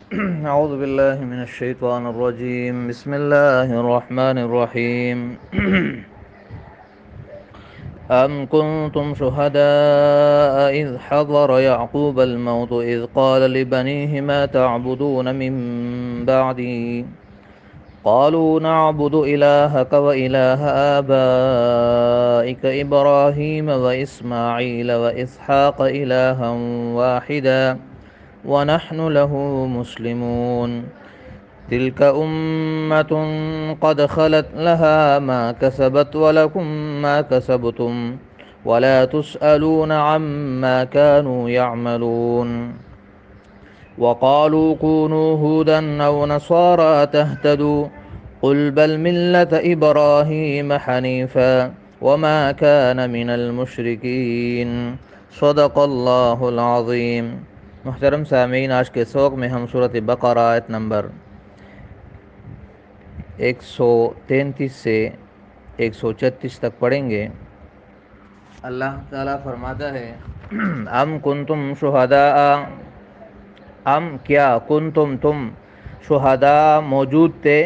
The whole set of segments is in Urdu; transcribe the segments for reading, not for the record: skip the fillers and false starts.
أعوذ بالله من الشيطان الرجيم. بسم الله الرحمن الرحيم. أم كنتم شهداء إذ حضر يعقوب الموت إذ قال لبنيه ما تعبدون من بعدي قالوا نعبد إلهك وإله آبائك إبراهيم وإسماعيل وإسحاق إلها واحدا ونحن له مسلمون تلك أمة قد خلت لها ما كسبت ولكم ما كسبتم ولا تسألون عما كانوا يعملون وقالوا كونوا هودا أو نصارى تهتدوا قل بل ملة إبراهيم حنيفا وما كان من المشركين صدق اللہ العظیم. محترم سامعین، آج کے سوق میں ہم سورۃ بقرہ آیت نمبر 133 سے 136 تک پڑھیں گے. اللہ تعالیٰ فرماتا ہے ام کنتم شہداء، ام کیا، کنتم تم، شہداء موجود تھے.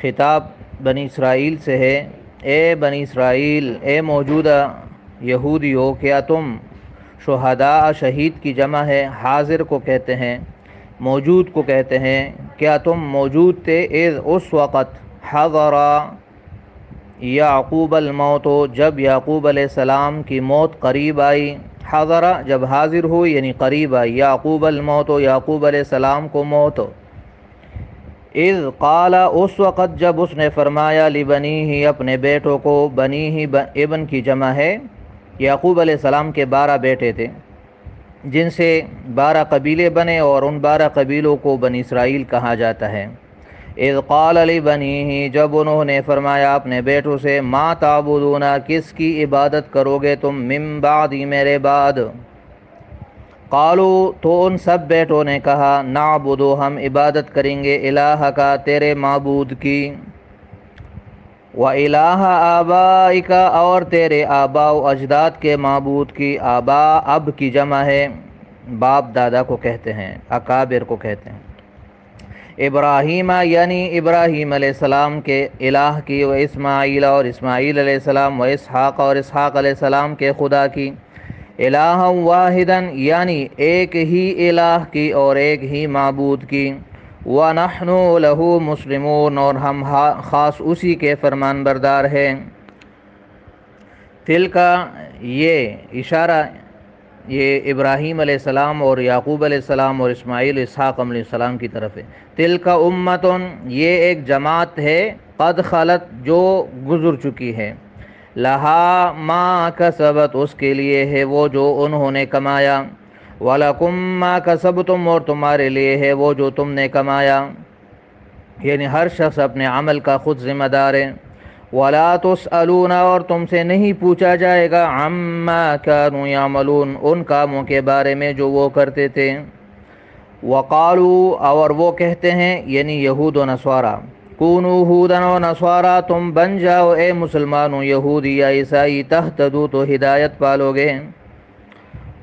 خطاب بنی اسرائیل سے ہے. اے بنی اسرائیل، اے موجودہ یہودیو، کیا تم، شہداء شہید کی جمع ہے، حاضر کو کہتے ہیں، موجود کو کہتے ہیں، کیا تم موجود تھے اذ اس وقت، حضر یعقوب الموت، جب یعقوب علیہ السلام کی موت قریب آئی. حضر جب حاضر ہوئی یعنی قریب آئی. یعقوب الموت، یعقوب علیہ السلام کو موت. اذ قال اس وقت جب اس نے فرمایا، لبنیہ اپنے بیٹوں کو، بنیہ ابن کی جمع ہے. یعقوب علیہ السلام کے 12 بیٹے تھے جن سے 12 قبیلے بنے اور ان 12 قبیلوں کو بنی اسرائیل کہا جاتا ہے. اذ قال لبنیہ جب انہوں نے فرمایا اپنے بیٹوں سے، ما تعبدون کس کی عبادت کرو گے تم، من بعدی میرے بعد. قالوا تو ان سب بیٹوں نے کہا، نعبد ہم عبادت کریں گے، الہ کا تیرے معبود کی، وَإِلَٰهَ آبَائِكَ اور تیرے آباء و اجداد کے معبود کی. آباء اب کی جمع ہے، باپ دادا کو کہتے ہیں، اکابر کو کہتے ہیں. ابراہیم یعنی ابراہیم علیہ السلام کے الہ کی، و اسماعیل اور اسماعیل علیہ السلام، و اسحاق اور اسحاق علیہ السلام کے خدا کی. الہ واحدا یعنی ایک ہی الہ کی اور ایک ہی معبود کی. وَنَحْنُ لَهُ مُسْلِمُونَ اور ہم خاص اسی کے فرمان بردار ہیں. تلک یہ اشارہ یہ ابراہیم علیہ السلام اور یعقوب علیہ السلام اور اسماعیل اسحاق علیہ السلام کی طرف ہے. تلک امتن یہ ایک جماعت ہے، قد خلت جو گزر چکی ہے، لہا ما کسبت اس کے لیے ہے وہ جو انہوں نے کمایا، وَلَكُمْ مَا كَسَبْتُمْ اور تمہارے لیے ہے وہ جو تم نے کمایا. یعنی ہر شخص اپنے عمل کا خود ذمہ دار ہے. وَلَا تُسْأَلُونَ اور تم سے نہیں پوچھا جائے گا، عَمَّا كَانُوا يَعْمَلُونَ ان کاموں کے بارے میں جو وہ کرتے تھے. وَقَالُوا اور وہ کہتے ہیں یعنی یہود و نصارہ، کونوا ہودا و نصارہ تم بن جاؤ اے مسلمانوں، یہودی یا عیسائی، تہتدوا تو ہدایت پالو گے.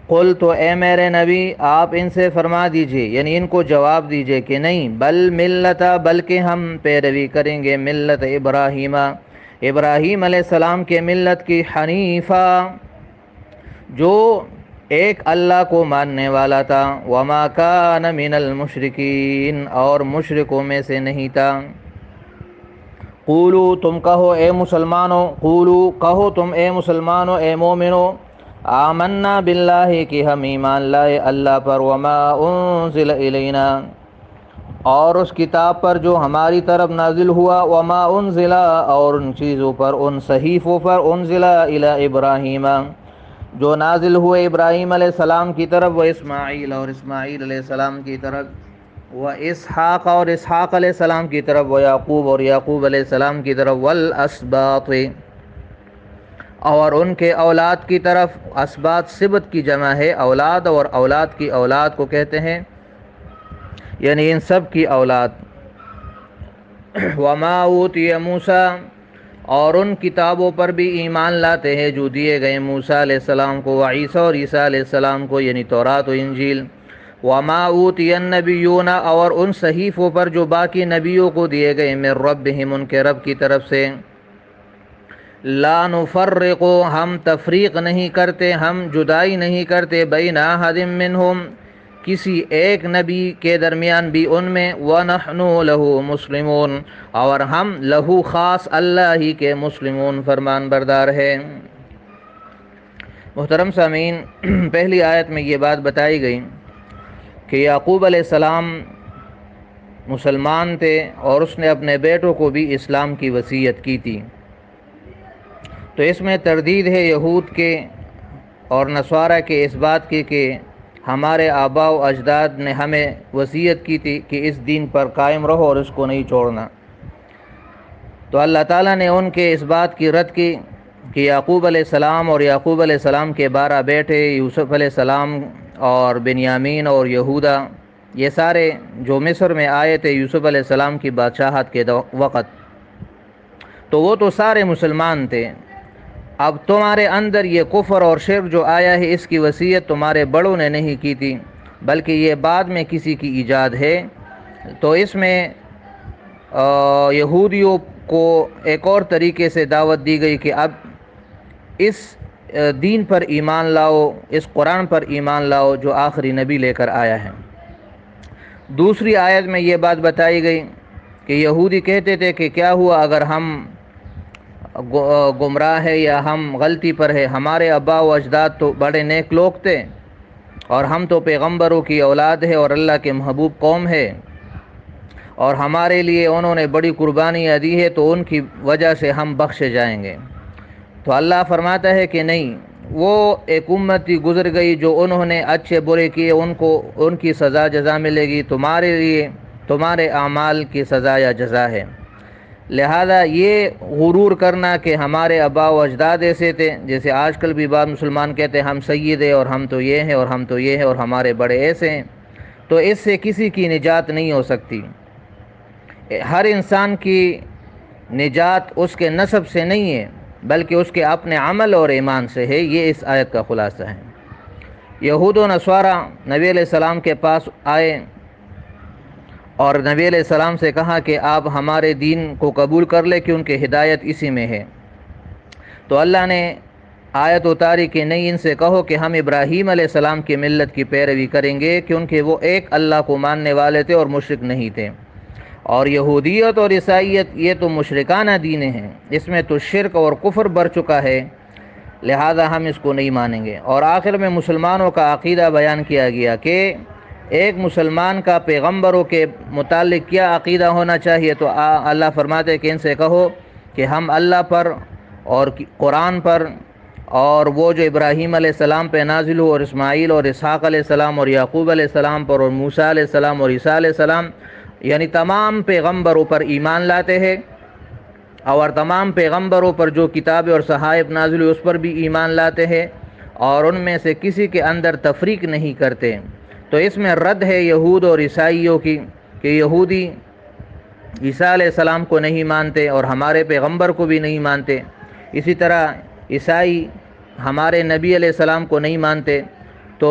قل تو اے میرے نبی آپ ان سے فرما دیجئے یعنی ان کو جواب دیجئے کہ نہیں، بل ملت بلکہ ہم پیروی کریں گے، ملت ابراہیم ابراہیم علیہ السلام کے ملت کی، حنیفہ جو ایک اللہ کو ماننے والا تھا، وما کان من المشرکین اور مشرکوں میں سے نہیں تھا. قولو تم کہو اے مسلمانوں، قولو کہو تم اے مسلمانوں، اے مومنو، آمنا باللہ کہ ہم ایمان لائے اللہ پر، وما انزل الینا اور اس کتاب پر جو ہماری طرف نازل ہوا، وما انزل اور ان چیزوں پر، ان صحیفوں پر، انزل الی ابراہیم جو نازل ہوئے ابراہیم علیہ السلام کی طرف، و اسماعیل اور اسماعیل علیہ السلام کی طرف، و اسحاق اور اسحاق علیہ السلام کی طرف، و یعقوب اور یعقوب علیہ السلام کی طرف، والاسباط اور ان کے اولاد کی طرف. اسباط سبت کی جمع ہے، اولاد اور اولاد کی اولاد کو کہتے ہیں، یعنی ان سب کی اولاد. وما اوتی موسیٰ اور ان کتابوں پر بھی ایمان لاتے ہیں جو دیے گئے موسیٰ علیہ السلام کو، وعیسیٰ اور عیسیٰ علیہ السلام کو، یعنی تورات و انجیل. وما اوتی النبیون، اور ان صحیفوں پر جو باقی نبیوں کو دیے گئے، من ربہم، ان کے رب کی طرف سے، لا نفرق، ہم تفریق نہیں کرتے، ہم جدائی نہیں کرتے، بین احد منہم، کسی ایک نبی کے درمیان بھی ان میں، ونحن لہ مسلمون، اور ہم لہو خاص اللہ ہی کے مسلمون فرمان بردار ہیں۔ محترم سامعین، پہلی آیت میں یہ بات بتائی گئی کہ یعقوب علیہ السلام مسلمان تھے اور اس نے اپنے بیٹوں کو بھی اسلام کی وصیت کی تھی۔ تو اس میں تردید ہے یہود کے اور نصارہ کے اس بات کی کہ ہمارے آباء و اجداد نے ہمیں وصیت کی تھی کہ اس دین پر قائم رہو اور اس کو نہیں چھوڑنا۔ تو اللہ تعالیٰ نے ان کے اس بات کی رد کی کہ یعقوب علیہ السلام اور یعقوب علیہ السلام کے 12 بیٹے، یوسف علیہ السلام اور بنیامین اور یہودا، یہ سارے جو مصر میں آئے تھے یوسف علیہ السلام کی بادشاہت کے وقت، تو وہ تو سارے مسلمان تھے۔ اب تمہارے اندر یہ کفر اور شرک جو آیا ہے، اس کی وصیت تمہارے بڑوں نے نہیں کی تھی، بلکہ یہ بعد میں کسی کی ایجاد ہے۔ تو اس میں یہودیوں کو ایک اور طریقے سے دعوت دی گئی کہ اب اس دین پر ایمان لاؤ، اس قرآن پر ایمان لاؤ جو آخری نبی لے کر آیا ہے۔ دوسری آیت میں یہ بات بتائی گئی کہ یہودی کہتے تھے کہ کیا ہوا اگر ہم گمراہ ہے یا ہم غلطی پر ہے، ہمارے آباء و اجداد تو بڑے نیک لوگ تھے اور ہم تو پیغمبروں کی اولاد ہے اور اللہ کے محبوب قوم ہے، اور ہمارے لیے انہوں نے بڑی قربانیاں دی ہے، تو ان کی وجہ سے ہم بخشے جائیں گے۔ تو اللہ فرماتا ہے کہ نہیں، وہ ایک امتی گزر گئی جو انہوں نے اچھے برے کیے، ان کی سزا جزا ملے گی، تمہارے لیے تمہارے اعمال کی سزا یا جزا ہے۔ لہذا یہ غرور کرنا کہ ہمارے آباء و اجداد ایسے تھے، جیسے آج کل بھی بعض مسلمان کہتے ہیں ہم سید ہیں اور ہم تو یہ ہیں اور ہم تو یہ ہیں اور ہمارے بڑے ایسے ہیں، تو اس سے کسی کی نجات نہیں ہو سکتی۔ ہر انسان کی نجات اس کے نسب سے نہیں ہے، بلکہ اس کے اپنے عمل اور ایمان سے ہے۔ یہ اس آیت کا خلاصہ ہے۔ یہود و نصارہ نبی علیہ السلام کے پاس آئے اور نبی علیہ السلام سے کہا کہ آپ ہمارے دین کو قبول کر لیں کہ ان کی ہدایت اسی میں ہے۔ تو اللہ نے آیت اتاری کہ نہیں، ان سے کہو کہ ہم ابراہیم علیہ السلام کی ملت کی پیروی کریں گے، کیونکہ وہ ایک اللہ کو ماننے والے تھے اور مشرک نہیں تھے۔ اور یہودیت اور عیسائیت یہ تو مشرکانہ دینیں ہیں، اس میں تو شرک اور کفر بڑھ چکا ہے، لہذا ہم اس کو نہیں مانیں گے۔ اور آخر میں مسلمانوں کا عقیدہ بیان کیا گیا کہ ایک مسلمان کا پیغمبروں کے متعلق کیا عقیدہ ہونا چاہیے۔ تو اللہ فرماتے کہ ان سے کہو کہ ہم اللہ پر اور قرآن پر اور وہ جو ابراہیم علیہ السلام پہ نازل ہو، اور اسماعیل اور اسحاق علیہ السلام اور یعقوب علیہ السلام پر، اور موسیٰ علیہ السلام اور عیسیٰ علیہ السلام، یعنی تمام پیغمبروں پر ایمان لاتے ہیں، اور تمام پیغمبروں پر جو کتابیں اور صحائف نازل ہوئی اس پر بھی ایمان لاتے ہیں، اور ان میں سے کسی کے اندر تفریق نہیں کرتے۔ تو اس میں رد ہے یہود اور عیسائیوں کی کہ یہودی عیسیٰ علیہ السلام کو نہیں مانتے اور ہمارے پیغمبر کو بھی نہیں مانتے، اسی طرح عیسائی ہمارے نبی علیہ السلام کو نہیں مانتے۔ تو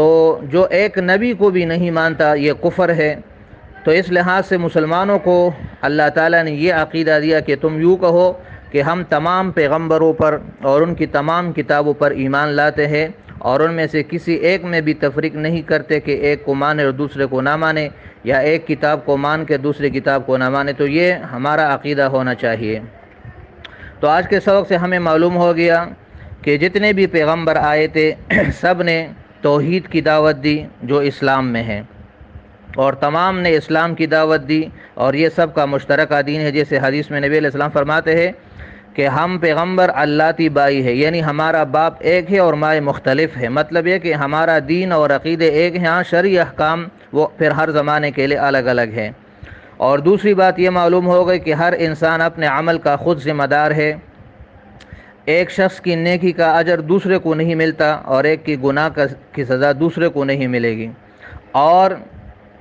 جو ایک نبی کو بھی نہیں مانتا یہ کفر ہے۔ تو اس لحاظ سے مسلمانوں کو اللہ تعالیٰ نے یہ عقیدہ دیا کہ تم یوں کہو کہ ہم تمام پیغمبروں پر اور ان کی تمام کتابوں پر ایمان لاتے ہیں، اور ان میں سے کسی ایک میں بھی تفریق نہیں کرتے کہ ایک کو مانے اور دوسرے کو نہ مانے، یا ایک کتاب کو مان کے دوسری کتاب کو نہ مانے۔ تو یہ ہمارا عقیدہ ہونا چاہیے۔ تو آج کے سبق سے ہمیں معلوم ہو گیا کہ جتنے بھی پیغمبر آئے تھے سب نے توحید کی دعوت دی جو اسلام میں ہے، اور تمام نے اسلام کی دعوت دی، اور یہ سب کا مشترکہ دین ہے۔ جیسے حدیث میں نبی علیہ السلام فرماتے ہیں کہ ہم پیغمبر اللہ تی بائی ہے، یعنی ہمارا باپ ایک ہے اور مائیں مختلف ہے۔ مطلب یہ کہ ہمارا دین اور عقیدے ایک ہیں، ہاں شرعی احکام وہ پھر ہر زمانے کے لیے الگ الگ ہے۔ اور دوسری بات یہ معلوم ہو گئی کہ ہر انسان اپنے عمل کا خود ذمہ دار ہے۔ ایک شخص کی نیکی کا اجر دوسرے کو نہیں ملتا، اور ایک کی گناہ کی سزا دوسرے کو نہیں ملے گی۔ اور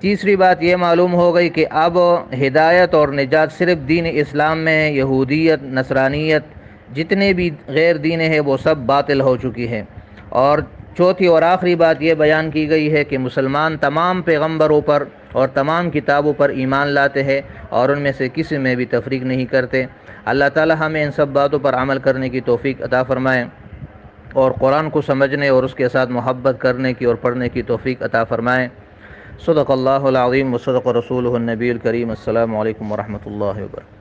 تیسری بات یہ معلوم ہو گئی کہ اب ہدایت اور نجات صرف دین اسلام میں ہے، یہودیت، نصرانیت، جتنے بھی غیر دینیں ہیں وہ سب باطل ہو چکی ہے۔ اور چوتھی اور آخری بات یہ بیان کی گئی ہے کہ مسلمان تمام پیغمبروں پر اور تمام کتابوں پر ایمان لاتے ہیں اور ان میں سے کسی میں بھی تفریق نہیں کرتے۔ اللہ تعالی ہمیں ان سب باتوں پر عمل کرنے کی توفیق عطا فرمائے اور قرآن کو سمجھنے اور اس کے ساتھ محبت کرنے کی اور پڑھنے کی توفیق عطا فرمائے۔ صدق اللہ العظیم و صدق رسولہ النبی الکریم۔ السلام علیکم ورحمۃ اللہ وبرکاتہ۔